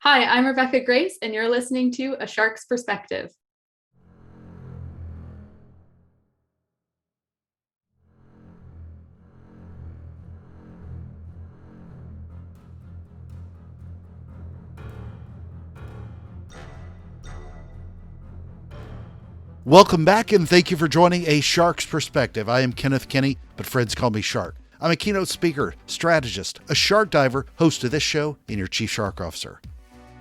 Hi, I'm Rebecca Grace, and you're listening to A Shark's Perspective. Welcome back, and thank you for joining A Shark's Perspective. I am Kenneth Kenny, but friends call me Shark. I'm a keynote speaker, strategist, a shark diver, host of this show, and your chief shark officer.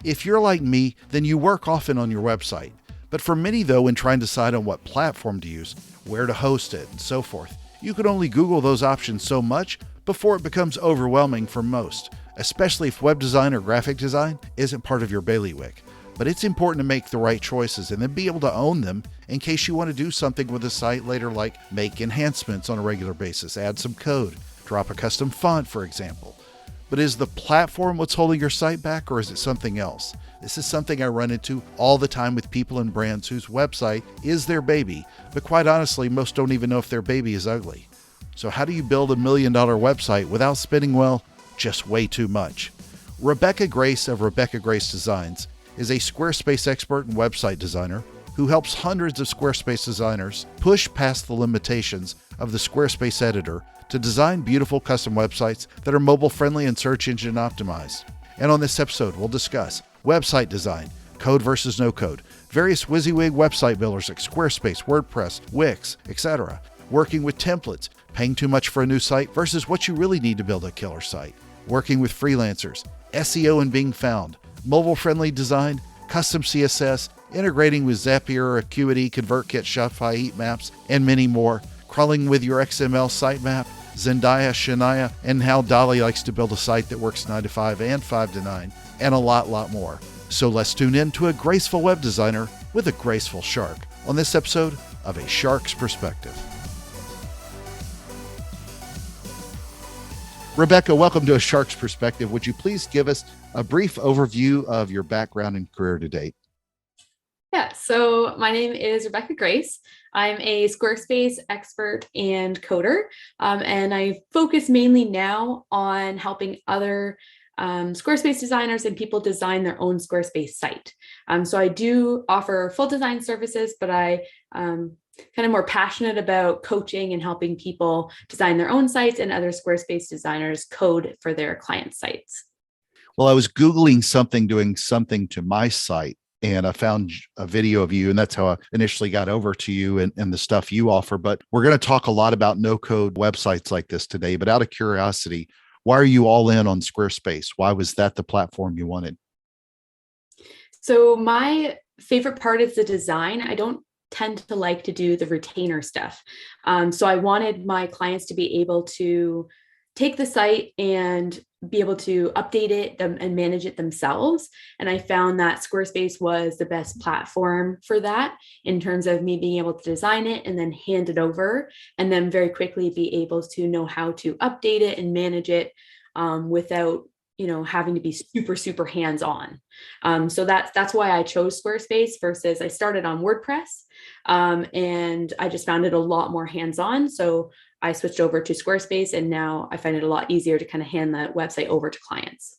If you're like me, then you work often on your website. But for many, though, in trying to decide on what platform to use, where to host it, and so forth, you can only Google those options so much before it becomes overwhelming for most, especially if web design or graphic design isn't part of your bailiwick. But it's important to make the right choices and then be able to own them in case you want to do something with a site later, like make enhancements on a regular basis, add some code, drop a custom font, for example. But is the platform what's holding your site back, or is it something else? This is something I run into all the time with people and brands whose website is their baby, but quite honestly, most don't even know if their baby is ugly. So how do you build $1 million website without spending, well, just way too much? Rebecca Grace of Rebecca Grace Designs is a Squarespace expert and website designer who helps hundreds of Squarespace designers push past the limitations of the Squarespace editor to design beautiful custom websites that are mobile friendly and search engine optimized. And on this episode, we'll discuss website design, code versus no code, various WYSIWYG website builders like Squarespace, WordPress, Wix, etc., working with templates, paying too much for a new site versus what you really need to build a killer site, working with freelancers, SEO and being found, mobile-friendly design, custom CSS, integrating with Zapier, Acuity, ConvertKit, Shopify, Heat Maps, and many more, crawling with your XML sitemap, Zendaya, Shania, and how Dolly likes to build a site that works 9 to 5 and 5 to 9, and a lot more. So let's tune in to a graceful web designer with a graceful shark on this episode of A Shark's Perspective. Rebecca, welcome to A Shark's Perspective. Would you please give us a brief overview of your background and career to date? Yeah, so my name is Rebecca Grace. I'm a Squarespace expert and coder, and I focus mainly now on helping other Squarespace designers and people design their own Squarespace site. So I do offer full design services, but I kind of more passionate about coaching and helping people design their own sites and other Squarespace designers code for their client sites. Well, I was Googling something, doing something to my site, and I found a video of you, and that's how I initially got over to you and the stuff you offer. But we're going to talk a lot about no-code websites like this today. But out of curiosity, why are you all in on Squarespace? Why was that the platform you wanted? So my favorite part is the design. I don't tend to like to do the retainer stuff. So I wanted my clients to be able to take the site and be able to update it and manage it themselves. And I found that Squarespace was the best platform for that in terms of me being able to design it and then hand it over, and then very quickly be able to know how to update it and manage it without having to be super hands-on. So that's why I chose Squarespace versus I started on WordPress, and I just found it a lot more hands-on. So I switched over to Squarespace, and now I find it a lot easier to kind of hand that website over to clients.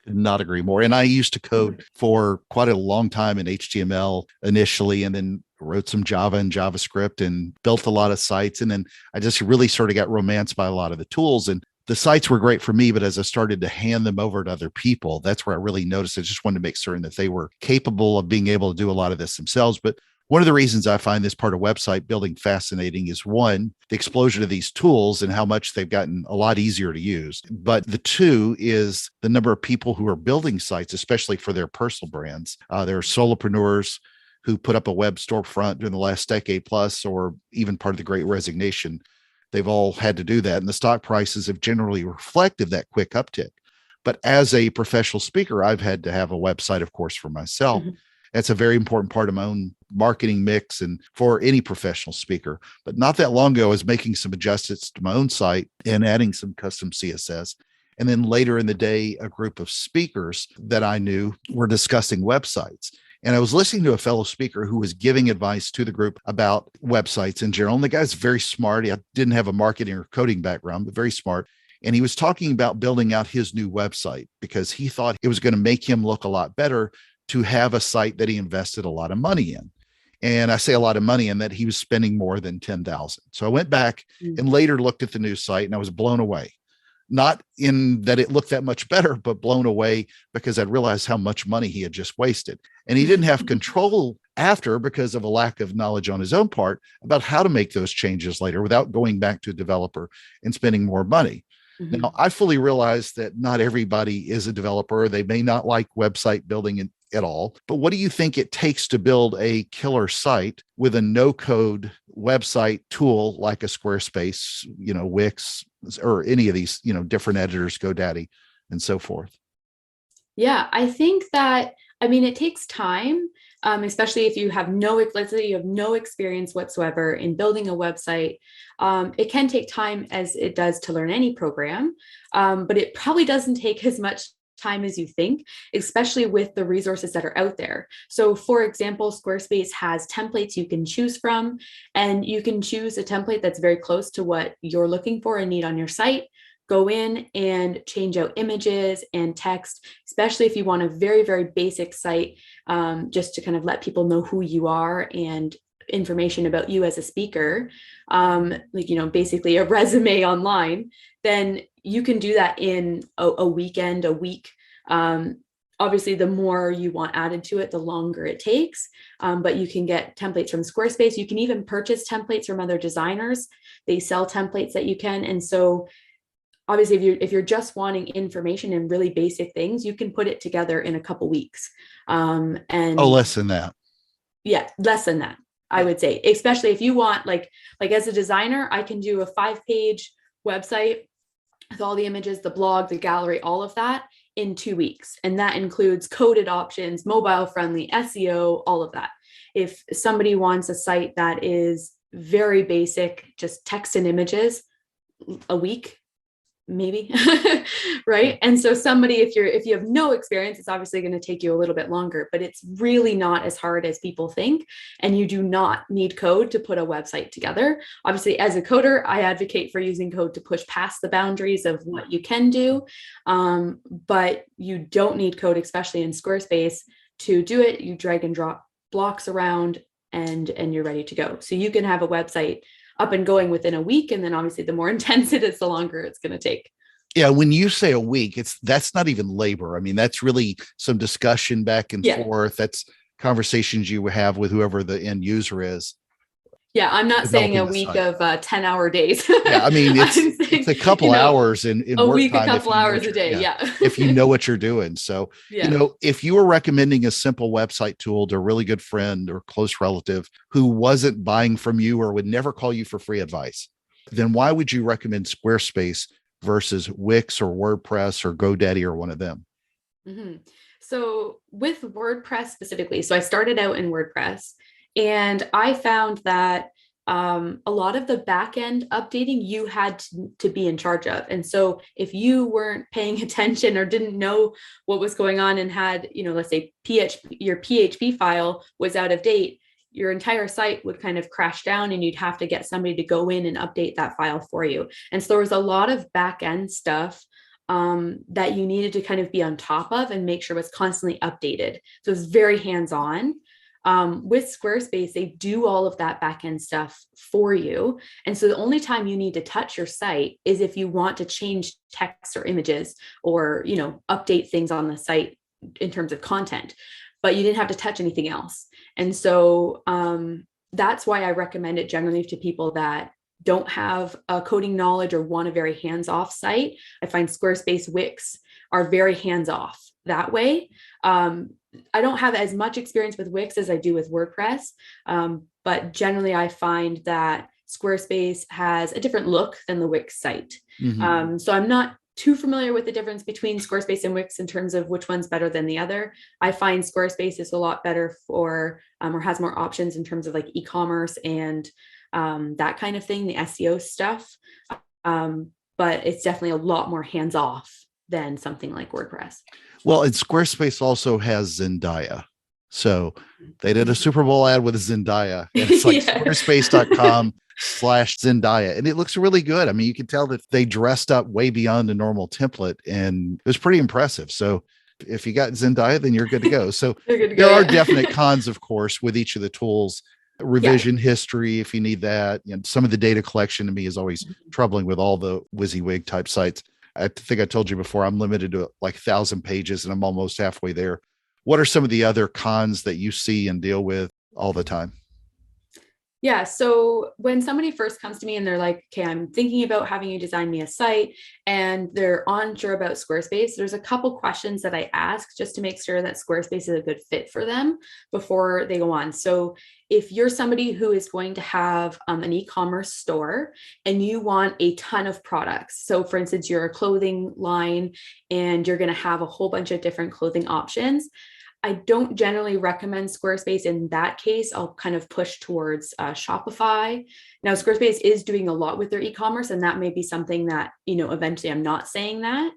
Could not agree more. And I used to code for quite a long time in HTML initially, and then wrote some Java and JavaScript and built a lot of sites. And then I just really sort of got romanced by a lot of the tools, and the sites were great for me, but as I started to hand them over to other people, that's where I really noticed. I just wanted to make certain that they were capable of being able to do a lot of this themselves. But one of the reasons I find this part of website building fascinating is, one, the explosion of these tools and how much they've gotten a lot easier to use. But the two is the number of people who are building sites, especially for their personal brands. There are solopreneurs who put up a web storefront during the last decade plus, or even part of the Great Resignation. They've all had to do that. And the stock prices have generally reflected that quick uptick. But as a professional speaker, I've had to have a website, of course, for myself. Mm-hmm. That's a very important part of my own marketing mix and for any professional speaker. But not that long ago, I was making some adjustments to my own site and adding some custom CSS. And then later in the day, a group of speakers that I knew were discussing websites. And I was listening to a fellow speaker who was giving advice to the group about websites in general. And the guy's very smart. He didn't have a marketing or coding background, but very smart. And he was talking about building out his new website because he thought it was going to make him look a lot better to have a site that he invested a lot of money in. And I say a lot of money in that he was spending more than 10,000. So I went back and later looked at the new site and I was blown away. Not in that it looked that much better, but blown away because I realized how much money he had just wasted. And he didn't have control after because of a lack of knowledge on his own part about how to make those changes later without going back to a developer and spending more money. Mm-hmm. Now, I fully realize that not everybody is a developer. They may not like website building at all. But what do you think it takes to build a killer site with a no-code website tool like a Squarespace, Wix, or any of these, different editors, GoDaddy, and so forth? Yeah, I think that, it takes time, especially if you have let's say you have no experience whatsoever in building a website. It can take time as it does to learn any program, but it probably doesn't take as much time as you think, especially with the resources that are out there. So for example, Squarespace has templates you can choose from, and you can choose a template that's very close to what you're looking for and need on your site. Go in and change out images and text, especially if you want a very, very basic site, just to kind of let people know who you are and information about you as a speaker, basically a resume online, then you can do that in a weekend, a week. Obviously, the more you want added to it, the longer it takes, but you can get templates from Squarespace. You can even purchase templates from other designers. They sell templates that you can. And so obviously, if you're just wanting information and really basic things, you can put it together in a couple weeks. Less than that. Yeah, less than that, I would say, especially if you want, like as a designer, I can do a 5-page website with all the images, the blog, the gallery, all of that in 2 weeks. And that includes coded options, mobile friendly, SEO, all of that. If somebody wants a site that is very basic, just text and images, a week, maybe, right? And so if you have no experience, it's obviously going to take you a little bit longer, but it's really not as hard as people think. And you do not need code to put a website together. Obviously, as a coder, I advocate for using code to push past the boundaries of what you can do. But you don't need code, especially in Squarespace, to do it. You drag and drop blocks around and you're ready to go. So you can have a website up and going within a week. And then obviously the more intense it is, the longer it's going to take. Yeah. When you say a week, that's not even labor. That's really some discussion back and forth. That's conversations you have with whoever the end user is. Yeah. I'm not saying a week of 10-hour days. Yeah. It's a couple hours in a work week, time a couple hours a day. Yeah. If you know what you're doing. So, if you were recommending a simple website tool to a really good friend or close relative who wasn't buying from you or would never call you for free advice, then why would you recommend Squarespace versus Wix or WordPress or GoDaddy or one of them? Mm-hmm. So with WordPress specifically, so I started out in WordPress, and I found that a lot of the back end updating you had to be in charge of. And so if you weren't paying attention or didn't know what was going on and had, let's say your PHP file was out of date, your entire site would kind of crash down and you'd have to get somebody to go in and update that file for you. And so there was a lot of back end stuff that you needed to kind of be on top of and make sure it was constantly updated. So it's very hands-on. With Squarespace, they do all of that backend stuff for you. And so the only time you need to touch your site is if you want to change text or images or, update things on the site in terms of content, but you didn't have to touch anything else. And so that's why I recommend it generally to people that don't have a coding knowledge or want a very hands-off site. I find Squarespace, Wix are very hands-off that way. I don't have as much experience with Wix as I do with WordPress, but generally I find that Squarespace has a different look than the Wix site. Mm-hmm. So I'm not too familiar with the difference between Squarespace and Wix in terms of which one's better than the other. I find Squarespace is a lot better for, or has more options in terms of like e-commerce and that kind of thing, the SEO stuff. But it's definitely a lot more hands-off than something like WordPress. Well, and Squarespace also has Zendaya. So they did a Super Bowl ad with Zendaya. And it's like Squarespace.com slash Zendaya. And it looks really good. I mean, you can tell that they dressed up way beyond the normal template and it was pretty impressive. So if you got Zendaya, then you're good to go. So You're good to go. there are Yeah. definite cons, of course, with each of the tools. Yeah. Revision history, if you need that. Some of the data collection to me is always troubling with all the WYSIWYG type sites. I think I told you before, I'm limited to like 1,000 pages and I'm almost halfway there. What are some of the other cons that you see and deal with all the time? Yeah. So when somebody first comes to me and they're like, okay, I'm thinking about having you design me a site and they're unsure about Squarespace, there's a couple questions that I ask just to make sure that Squarespace is a good fit for them before they go on. So if you're somebody who is going to have an e-commerce store and you want a ton of products, so for instance, you're a clothing line and you're going to have a whole bunch of different clothing options, I don't generally recommend Squarespace in that case. I'll kind of push towards Shopify. Now, Squarespace is doing a lot with their e-commerce, and that may be something that, eventually I'm not saying that.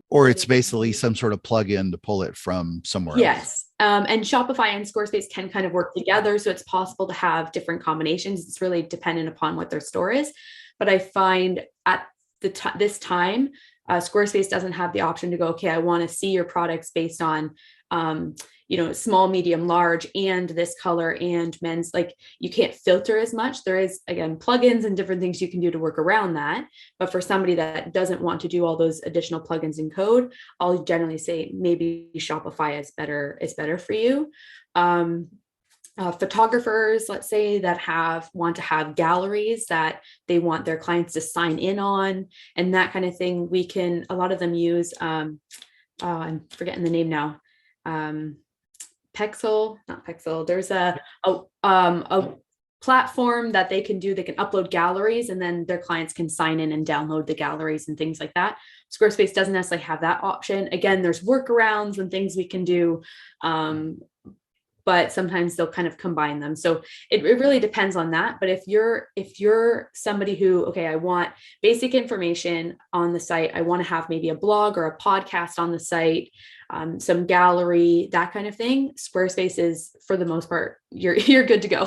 Or it's basically some sort of plug-in to pull it from somewhere else. Yes. And Shopify and Squarespace can kind of work together. So it's possible to have different combinations. It's really dependent upon what their store is. But I find at this time, Squarespace doesn't have the option to go, okay, I want to see your products based on small, medium, large, and this color and men's. Like, you can't filter as much. There is, again, plugins and different things you can do to work around that. But for somebody that doesn't want to do all those additional plugins and code, I'll generally say maybe Shopify is better for you. Photographers, let's say, that want to have galleries that they want their clients to sign in on and that kind of thing. A lot of them use, I'm forgetting the name now. Pexel, not Pexel. There's a platform that they can upload galleries and then their clients can sign in and download the galleries and things like that. Squarespace doesn't necessarily have that option. Again, there's workarounds and things we can do. But sometimes they'll kind of combine them. So it really depends on that. But if you're somebody who, okay, I want basic information on the site, I want to have maybe a blog or a podcast on the site, some gallery, that kind of thing, Squarespace is, for the most part, you're good to go.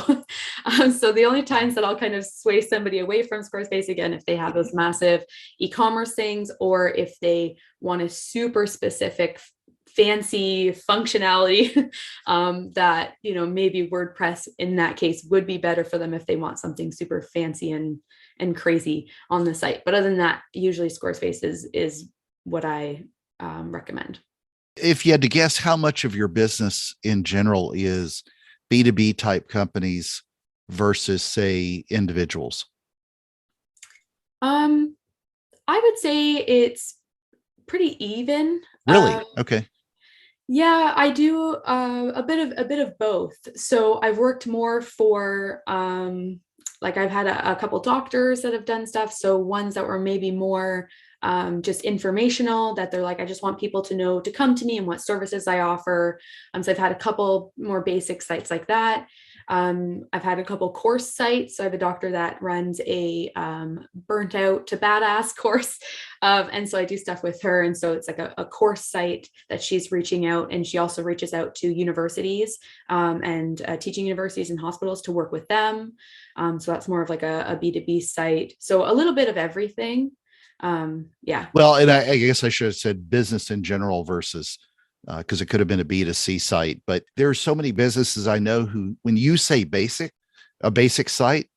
So the only times that I'll kind of sway somebody away from Squarespace, again, if they have those massive e-commerce things, or if they want a super specific fancy functionality that maybe WordPress in that case would be better for them if they want something super fancy and crazy on the site. But other than that, usually Squarespace is what I recommend. If you had to guess, how much of your business in general is B2B type companies versus, say, individuals? I would say it's pretty even. Really? Okay. Yeah, I do a bit of both. So I've worked more for like I've had a couple doctors that have done stuff. So ones that were maybe more just informational, that they're like, I just want people to know to come to me and what services I offer. So I've had a couple more basic sites like that. I've had a couple course sites. So I have a doctor that runs a burnt out to badass course. And so I do stuff with her. And so it's like a course site that she's reaching out. And she also reaches out to universities and teaching universities and hospitals to work with them. So that's more of like a B2B site. So a little bit of everything. Yeah. Well, and I guess I should have said business in general versus because it could have been a B2C site, but there are so many businesses I know who, when you say a basic site,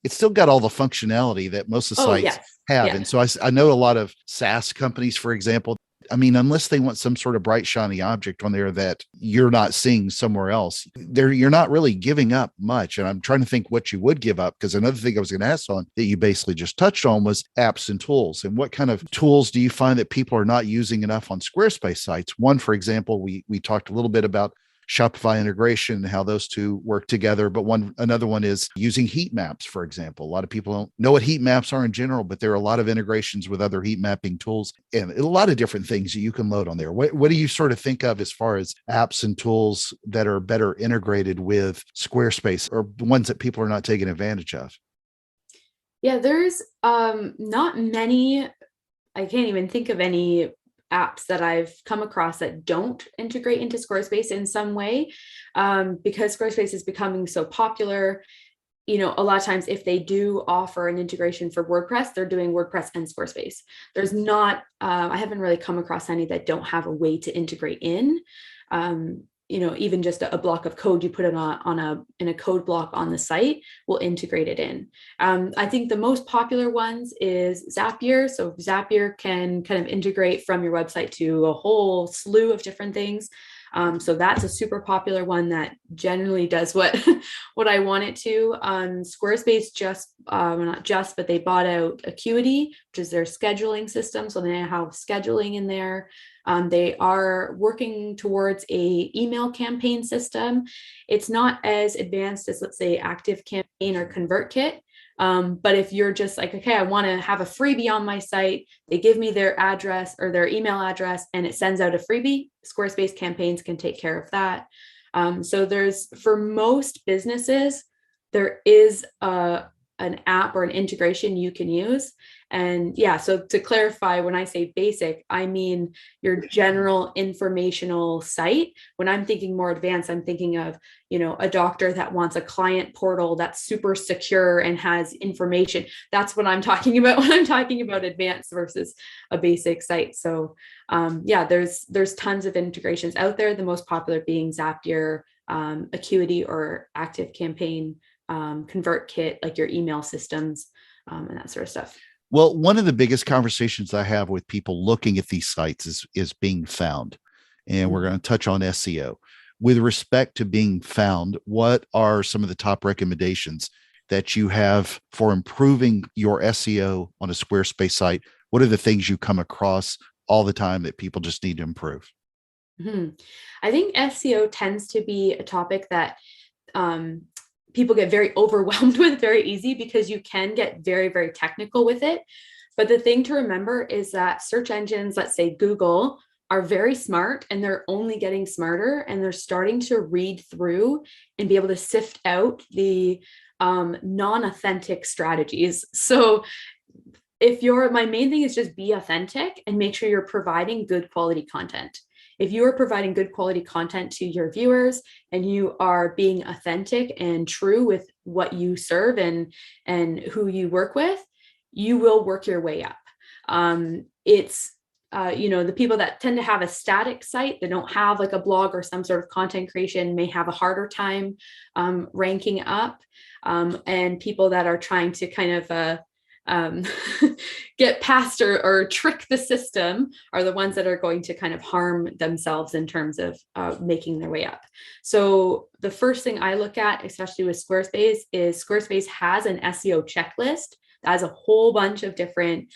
it's still got all the functionality that most of the sites have. Yeah. And so I know a lot of SaaS companies, for example, I mean, unless they want some sort of bright, shiny object on there that you're not seeing somewhere else, you're not really giving up much. And I'm trying to think what you would give up, because another thing I was going to ask on that you basically just touched on was apps and tools. And what kind of tools do you find that people are not using enough on Squarespace sites? One, for example, we talked a little bit about Shopify integration and how those two work together. But another one is using heat maps, for example. A lot of people don't know what heat maps are in general, but there are a lot of integrations with other heat mapping tools and a lot of different things that you can load on there. What do you sort of think of as far as apps and tools that are better integrated with Squarespace, or ones that people are not taking advantage of? Yeah, there's not many. I can't even think of any apps that I've come across that don't integrate into Squarespace in some way, because Squarespace is becoming so popular. a lot of times if they do offer an integration for WordPress, they're doing WordPress and Squarespace. There's not, I haven't really come across any that don't have a way to integrate in. Even just a block of code you put it in a code block on the site will integrate it in. I think the most popular ones is Zapier. So Zapier can kind of integrate from your website to a whole slew of different things. So that's a super popular one that generally does what I want it to. Squarespace but they bought out Acuity, which is their scheduling system. So they have scheduling in there. They are working towards a email campaign system. It's not as advanced as, let's say, ActiveCampaign or ConvertKit. But if you're just like, okay, I want to have a freebie on my site, they give me their address or their email address and it sends out a freebie. Squarespace campaigns can take care of that. So for most businesses, there is an app or an integration you can use. And yeah, so to clarify, when I say basic, I mean your general informational site. When I'm thinking more advanced, I'm thinking of, a doctor that wants a client portal that's super secure and has information. That's what I'm talking about when I'm talking about advanced versus a basic site. So there's tons of integrations out there. The most popular being Zapier, Acuity or ActiveCampaign, ConvertKit, like your email systems, and that sort of stuff. Well, one of the biggest conversations I have with people looking at these sites is being found. And we're going to touch on SEO. With respect to being found, what are some of the top recommendations that you have for improving your SEO on a Squarespace site? What are the things you come across all the time that people just need to improve? I think SEO tends to be a topic that people get very overwhelmed with very easy because you can get very, very technical with it. But the thing to remember is that search engines, let's say Google, are very smart and they're only getting smarter and they're starting to read through and be able to sift out the non-authentic strategies. So my main thing is just be authentic and make sure you're providing good quality content. If you are providing good quality content to your viewers and you are being authentic and true with what you serve and who you work with, you will work your way up. The people that tend to have a static site, that don't have like a blog or some sort of content creation, may have a harder time ranking up. And people that are trying to kind of get past or trick the system are the ones that are going to kind of harm themselves in terms of making their way up. So the first thing I look at, especially with Squarespace, is Squarespace has an SEO checklist that has a whole bunch of different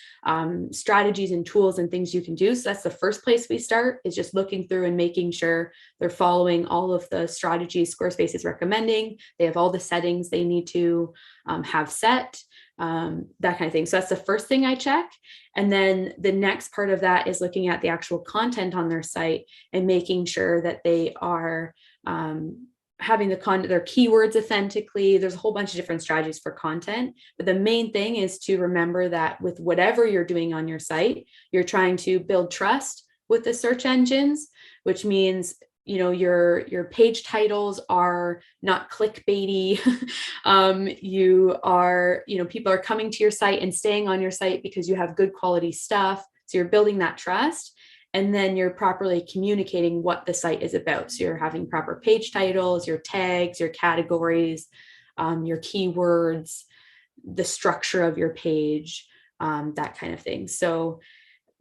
strategies and tools and things you can do. So that's the first place we start, is just looking through and making sure they're following all of the strategies Squarespace is recommending. They have all the settings they need to have set. That kind of thing. So that's the first thing I check. And then the next part of that is looking at the actual content on their site and making sure that they are having their keywords authentically. There's a whole bunch of different strategies for content, but the main thing is to remember that with whatever you're doing on your site, you're trying to build trust with the search engines, which means your page titles are not clickbaity. People are coming to your site and staying on your site because you have good quality stuff. So you're building that trust, and then you're properly communicating what the site is about. So you're having proper page titles, your tags, your categories, your keywords, the structure of your page, that kind of thing. So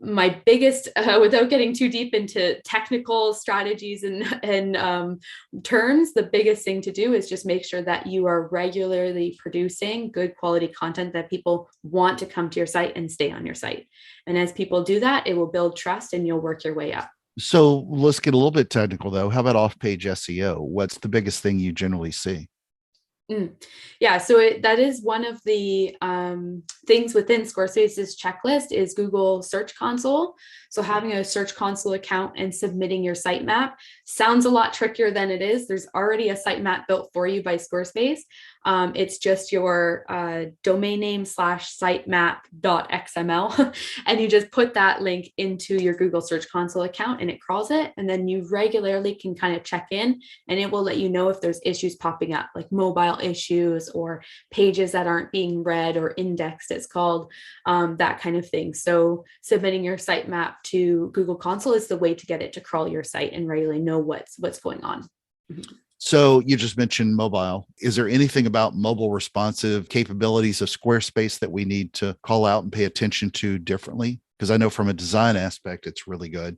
my biggest, without getting too deep into technical strategies and terms, the biggest thing to do is just make sure that you are regularly producing good quality content that people want to come to your site and stay on your site. And as people do that, it will build trust and you'll work your way up. So let's get a little bit technical though. How about off-page SEO? What's the biggest thing you generally see? Yeah, so that is one of the things within Squarespace's checklist is Google Search Console. So having a Search Console account and submitting your sitemap sounds a lot trickier than it is. There's already a sitemap built for you by Squarespace. It's just your domain name / sitemap.xml. And you just put that link into your Google Search Console account and it crawls it. And then you regularly can kind of check in and it will let you know if there's issues popping up, like mobile issues or pages that aren't being read or indexed, it's called, that kind of thing. So submitting your sitemap to Google Console is the way to get it to crawl your site and really know what's going on. So you just mentioned mobile. Is there anything about mobile responsive capabilities of Squarespace that we need to call out and pay attention to differently? Because I know from a design aspect, it's really good.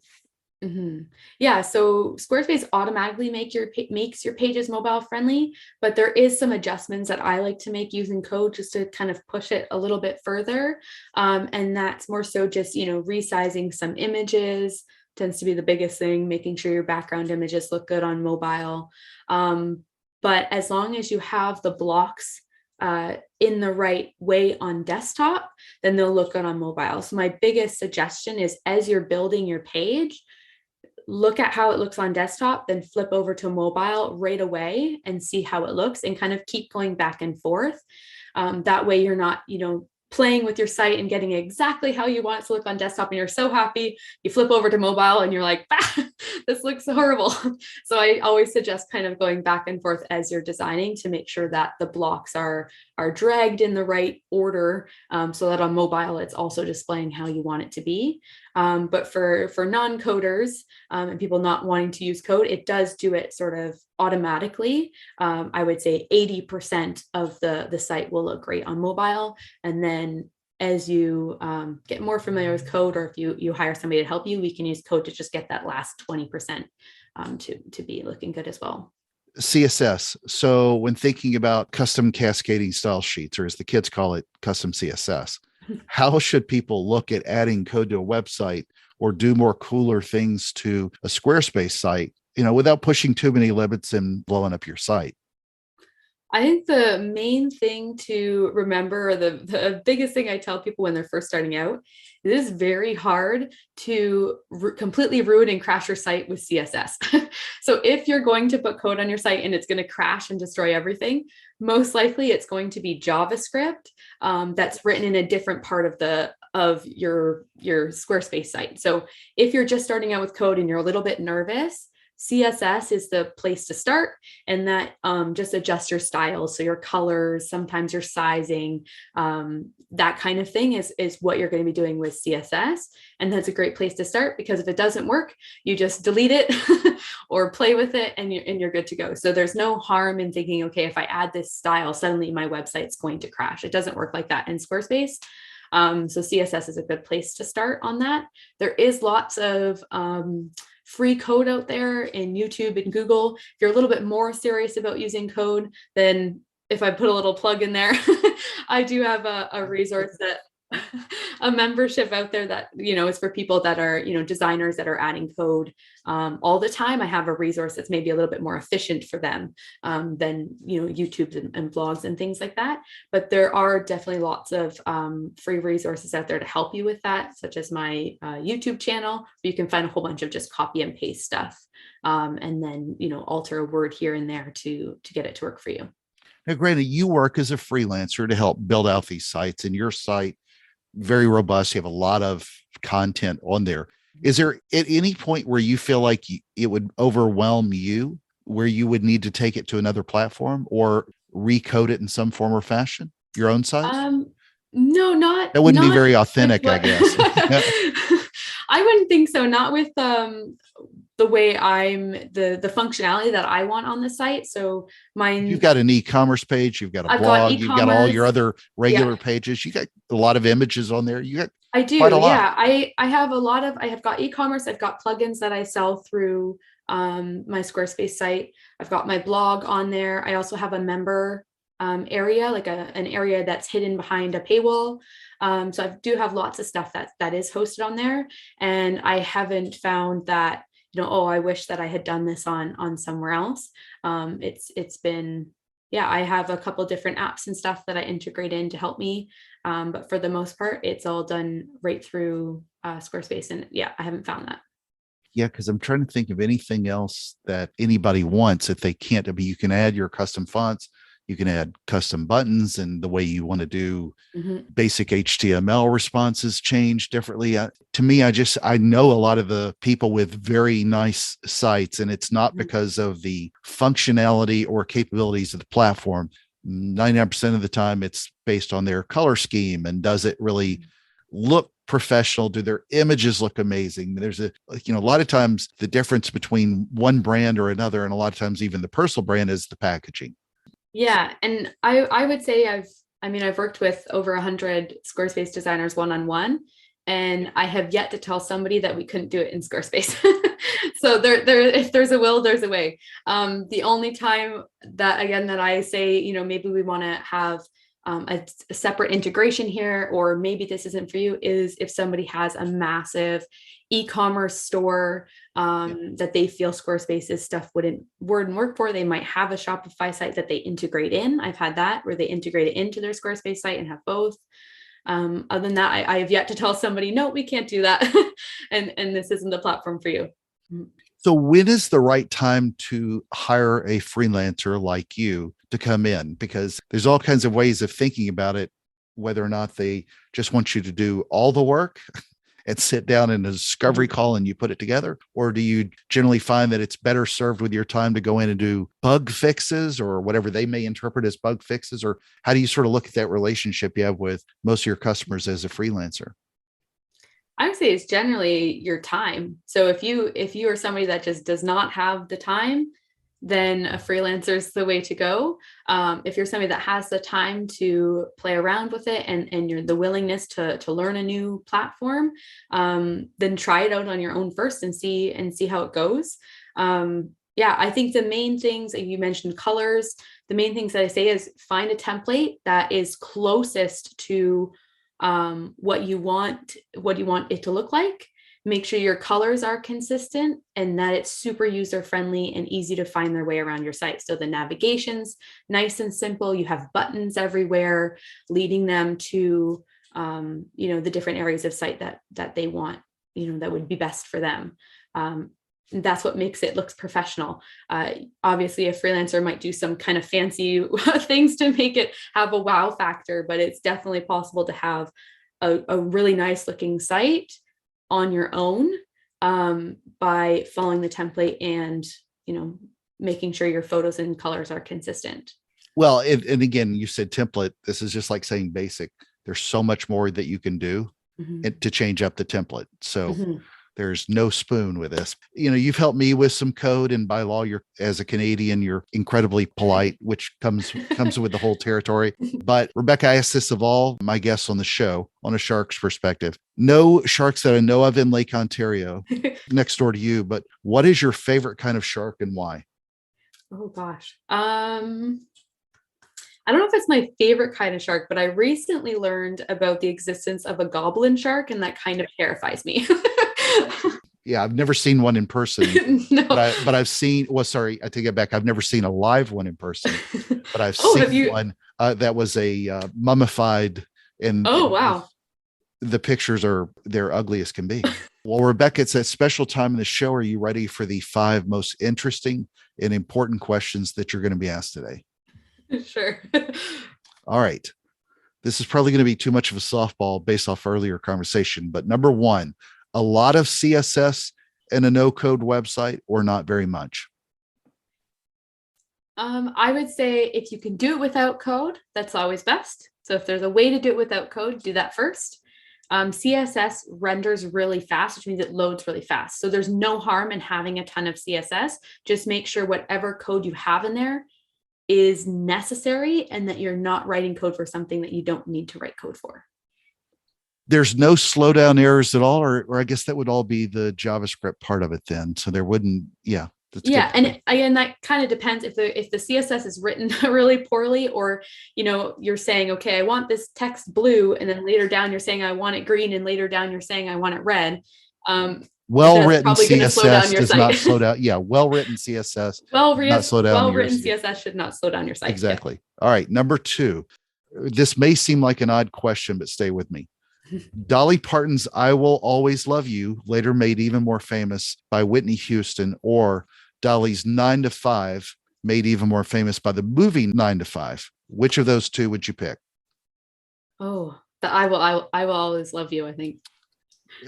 Yeah, so Squarespace automatically makes your pages mobile friendly, but there is some adjustments that I like to make using code just to kind of push it a little bit further. And that's more so just, resizing some images tends to be the biggest thing, making sure your background images look good on mobile. But as long as you have the blocks in the right way on desktop, then they'll look good on mobile. So my biggest suggestion is, as you're building your page, look at how it looks on desktop, then flip over to mobile right away and see how it looks, and kind of keep going back and forth. That way you're not, playing with your site and getting exactly how you want it to look on desktop, and you're so happy, you flip over to mobile and you're like, this looks horrible. So I always suggest kind of going back and forth as you're designing to make sure that the blocks are dragged in the right order, so that on mobile it's also displaying how you want it to be. But for non-coders and people not wanting to use code, it does do it sort of automatically. I would say 80% of the site will look great on mobile. And then as you get more familiar with code, or if you hire somebody to help you, we can use code to just get that last 20% to be looking good as well. CSS. So when thinking about custom cascading style sheets, or as the kids call it, custom CSS, how should people look at adding code to a website or do more cooler things to a Squarespace site, without pushing too many limits and blowing up your site? I think the main thing to remember, or the biggest thing I tell people when they're first starting out, it is very hard to completely ruin and crash your site with CSS. So if you're going to put code on your site and it's going to crash and destroy everything, most likely it's going to be JavaScript that's written in a different part of your Squarespace site. So if you're just starting out with code and you're a little bit nervous, CSS is the place to start, and that just adjust your styles. So your colors, sometimes your sizing, that kind of thing is what you're going to be doing with CSS. And that's a great place to start, because if it doesn't work, you just delete it or play with it and you're good to go. So there's no harm in thinking, okay, if I add this style, suddenly my website's going to crash. It doesn't work like that in Squarespace. So CSS is a good place to start on that. There is lots of free code out there in YouTube and Google. If you're a little bit more serious about using code, then if I put a little plug in there, I do have a resource a membership out there that, is for people that are, designers that are adding code all the time. I have a resource that's maybe a little bit more efficient for them than, YouTube and blogs and things like that. But there are definitely lots of free resources out there to help you with that, such as my YouTube channel, where you can find a whole bunch of just copy and paste stuff, and then, alter a word here and there to get it to work for you. Now, granted, you work as a freelancer to help build out these sites, and your site very robust. You have a lot of content on there. Is there at any point where you feel like it would overwhelm you, where you would need to take it to another platform or recode it in some form or fashion, your own site? No, that wouldn't be very authentic, I guess. I wouldn't think so. Not with the way the functionality that I want on the site. So you've got an e-commerce page, you've got a blog, you've got all your other regular pages. You got a lot of images on there. I do. Yeah. I have got e-commerce. I've got plugins that I sell through my Squarespace site. I've got my blog on there. I also have a member area, like an area that's hidden behind a paywall. So I do have lots of stuff that is hosted on there. And I haven't found that, I wish that I had done this on somewhere else. It's been, I have a couple different apps and stuff that I integrate in to help me. But for the most part, it's all done right through Squarespace. And I haven't found that. Yeah, because I'm trying to think of anything else that anybody wants if they can't. You can add your custom fonts. You can add custom buttons, and the way you want to do basic HTML responses change differently. To me, I know a lot of the people with very nice sites, and it's not because of the functionality or capabilities of the platform. 99% of the time it's based on their color scheme. And does it really look professional? Do their images look amazing? There's a lot of times the difference between one brand or another, and a lot of times even the personal brand, is the packaging. Yeah. And I would say I've worked with over 100 Squarespace designers one-on-one, and I have yet to tell somebody that we couldn't do it in Squarespace. So if there's a will, there's a way. The only time that I say, maybe we want to have a separate integration here, or maybe this isn't for you, is if somebody has a massive e-commerce store that they feel Squarespace's stuff wouldn't work for. They might have a Shopify site that they integrate in. I've had that where they integrate it into their Squarespace site and have both. Other than that, I have yet to tell somebody, no, we can't do that. and this isn't the platform for you. So when is the right time to hire a freelancer like you to come in? Because there's all kinds of ways of thinking about it, whether or not they just want you to do all the work and sit down in a discovery call and you put it together, or do you generally find that it's better served with your time to go in and do bug fixes or whatever they may interpret as bug fixes? Or how do you sort of look at that relationship you have with most of your customers as a freelancer? I would say it's generally your time. So if you are somebody that just does not have the time, then a freelancer is the way to go. If you're somebody that has the time to play around with it and you're the willingness to learn a new platform, then try it out on your own first and see how it goes. I think the main things that you mentioned, colors, the main things that I say is find a template that is closest to what you want it to look like. Make sure your colors are consistent and that it's super user friendly and easy to find their way around your site. So the navigation's nice and simple. You have buttons everywhere leading them to the different areas of site that they want, that would be best for them. That's what makes it look professional. Obviously, a freelancer might do some kind of fancy things to make it have a wow factor, but it's definitely possible to have a really nice looking site on your own by following the template and, making sure your photos and colors are consistent. Well, and again, you said template. This is just like saying basic. There's so much more that you can do to change up the template. So there's no spoon with this. You've helped me with some code, and by law, as a Canadian, you're incredibly polite, which comes with the whole territory. But Rebecca, I asked this of all my guests on the show on a shark's perspective. No sharks that I know of in Lake Ontario next door to you, but what is your favorite kind of shark and why? Oh gosh. I don't know if it's my favorite kind of shark, but I recently learned about the existence of a goblin shark, and that kind of terrifies me. Yeah, I've never seen one in person. No. but I've seen, I take it back. I've never seen a live one in person, but I've seen one that was a mummified. And oh, wow. The pictures they're ugly as can be. Well, Rebecca, it's that special time in the show. Are you ready for the 5 most interesting and important questions that you're going to be asked today? Sure. All right. This is probably going to be too much of a softball based off earlier conversation, but number 1, a lot of CSS in a no-code website or not very much? I would say if you can do it without code, that's always best. So if there's a way to do it without code, do that first. CSS renders really fast, which means it loads really fast. So there's no harm in having a ton of CSS. Just make sure whatever code you have in there is necessary and that you're not writing code for something that you don't need to write code for. There's no slowdown errors at all, or I guess that would all be the JavaScript part of it then. So there wouldn't, yeah. And again, that kind of depends if the CSS is written really poorly, or, you're saying, okay, I want this text blue. And then later down, you're saying, I want it green. And later down, you're saying, I want it red. Well-written CSS does not slow down. Yeah. Well-written CSS. Well-written CSS should not slow down your site. Exactly. Yeah. All right. Number 2, this may seem like an odd question, but stay with me. Dolly Parton's I Will Always Love You, later made even more famous by Whitney Houston, or Dolly's 9 to 5, made even more famous by the movie 9 to 5. Which of those 2 would you pick? Oh, the I Will Always Love You, I think.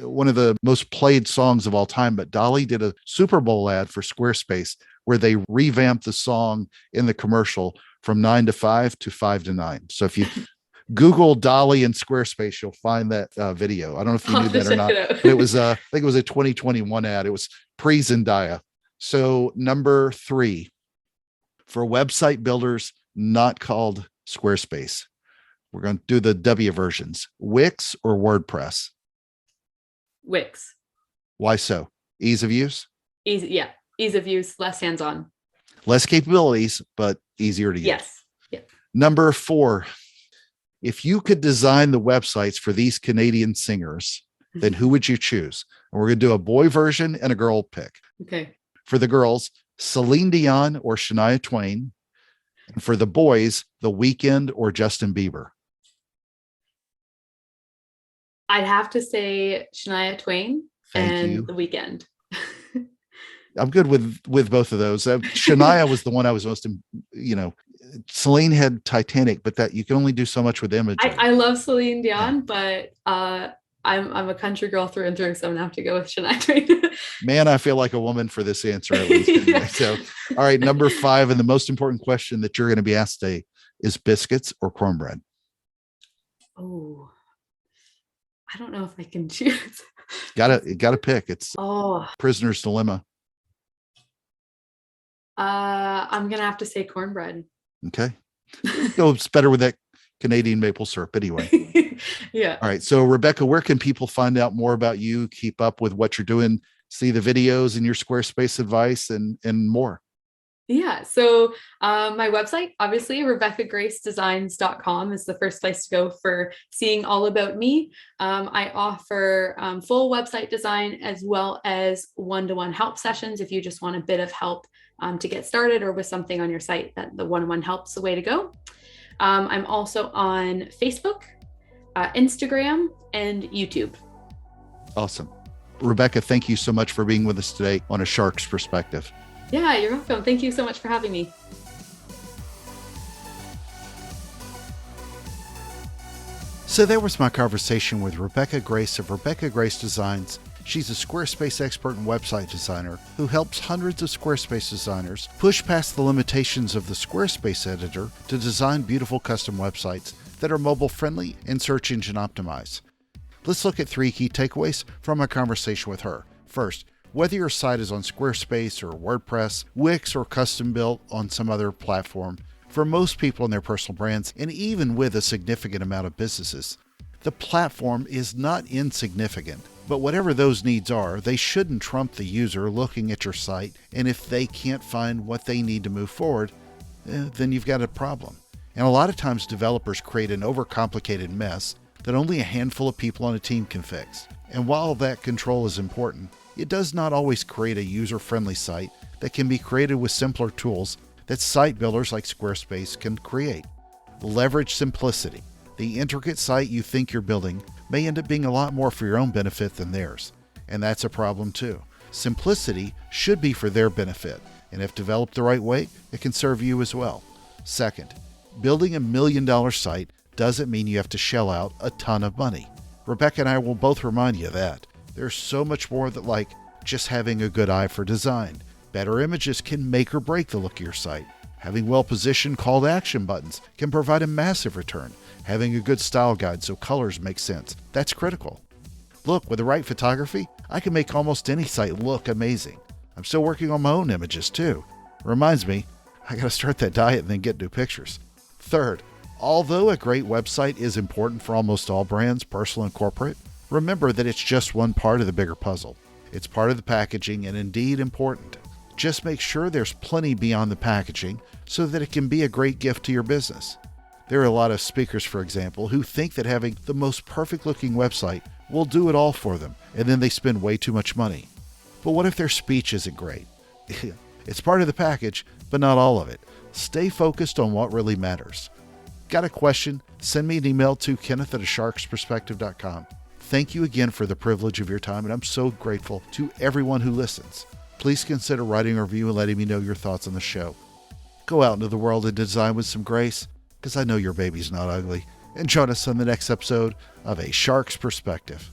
One of the most played songs of all time, but Dolly did a Super Bowl ad for Squarespace where they revamped the song in the commercial, from 9 to 5 to 5 to 9. So if you Google Dolly and Squarespace, you'll find that video. I don't know if you I'll knew have to that or check not, it out. but it was, I think it was a 2021 ad. It was pre-Zendaya. So number 3, for website builders not called Squarespace, we're going to do the W versions, Wix or WordPress. Wix. Why so? Ease of use? Easy. Yeah. Ease of use, less hands-on. Less capabilities, but easier to use. Yes. Yeah. Number 4, if you could design the websites for these Canadian singers, then who would you choose? And we're going to do a boy version and a girl pick. Okay. For the girls, Celine Dion or Shania Twain. And for the boys, The Weeknd or Justin Bieber. I'd have to say Shania Twain and The Weeknd. I'm good with both of those. Shania was the one I was most, Celine had Titanic, but that you can only do so much with imagery. I love Celine Dion, but I'm a country girl through and through, so I'm gonna have to go with Shania Twain. Man, I feel like a woman for this answer at least. Anyway. Yeah. So, all right, number 5, and the most important question that you're going to be asked today is biscuits or cornbread. Oh, I don't know if I can choose. Gotta pick. It's Oh, prisoner's dilemma. I'm gonna have to say cornbread. Okay. No, it's better with that Canadian maple syrup anyway. Yeah. All right. So Rebecca, where can people find out more about you, keep up with what you're doing, see the videos and your Squarespace advice and more? Yeah. So my website, obviously, RebeccaGraceDesigns.com is the first place to go for seeing all about me. I offer full website design as well as one-to-one help sessions. If you just want a bit of help to get started or with something on your site, that the one-on-one help's the way to go. I'm also on Facebook, Instagram, and YouTube. Awesome. Rebecca, thank you so much for being with us today on A Shark's Perspective. Yeah, you're welcome. Thank you so much for having me. So there was my conversation with Rebecca Grace of Rebecca Grace Designs. She's a Squarespace expert and website designer who helps hundreds of Squarespace designers push past the limitations of the Squarespace editor to design beautiful custom websites that are mobile friendly and search engine optimized. Let's look at 3 key takeaways from my conversation with her. First, whether your site is on Squarespace or WordPress, Wix, or custom built on some other platform, for most people in their personal brands, and even with a significant amount of businesses, the platform is not insignificant. But whatever those needs are, they shouldn't trump the user looking at your site, and if they can't find what they need to move forward, then you've got a problem. And a lot of times developers create an overcomplicated mess that only a handful of people on a team can fix. And while that control is important, it does not always create a user-friendly site that can be created with simpler tools that site builders like Squarespace can create. Leverage simplicity. The intricate site you think you're building may end up being a lot more for your own benefit than theirs. And that's a problem too. Simplicity should be for their benefit, and if developed the right way, it can serve you as well. Second, building $1 million site doesn't mean you have to shell out a ton of money. Rebecca and I will both remind you of that. There's so much more that like just having a good eye for design. Better images can make or break the look of your site. Having well-positioned call to action buttons can provide a massive return. Having a good style guide so colors make sense, that's critical. Look, with the right photography, I can make almost any site look amazing. I'm still working on my own images too. Reminds me, I gotta start that diet and then get new pictures. Third, although a great website is important for almost all brands, personal and corporate, remember that it's just one part of the bigger puzzle. It's part of the packaging and indeed important. Just make sure there's plenty beyond the packaging so that it can be a great gift to your business. There are a lot of speakers, for example, who think that having the most perfect looking website will do it all for them, and then they spend way too much money. But what if their speech isn't great? It's part of the package, but not all of it. Stay focused on what really matters. Got a question? Send me an email to kenneth@asharksperspective.com. Thank you again for the privilege of your time, and I'm so grateful to everyone who listens. Please consider writing a review and letting me know your thoughts on the show. Go out into the world and design with some grace, because I know your baby's not ugly. And join us on the next episode of A Shark's Perspective.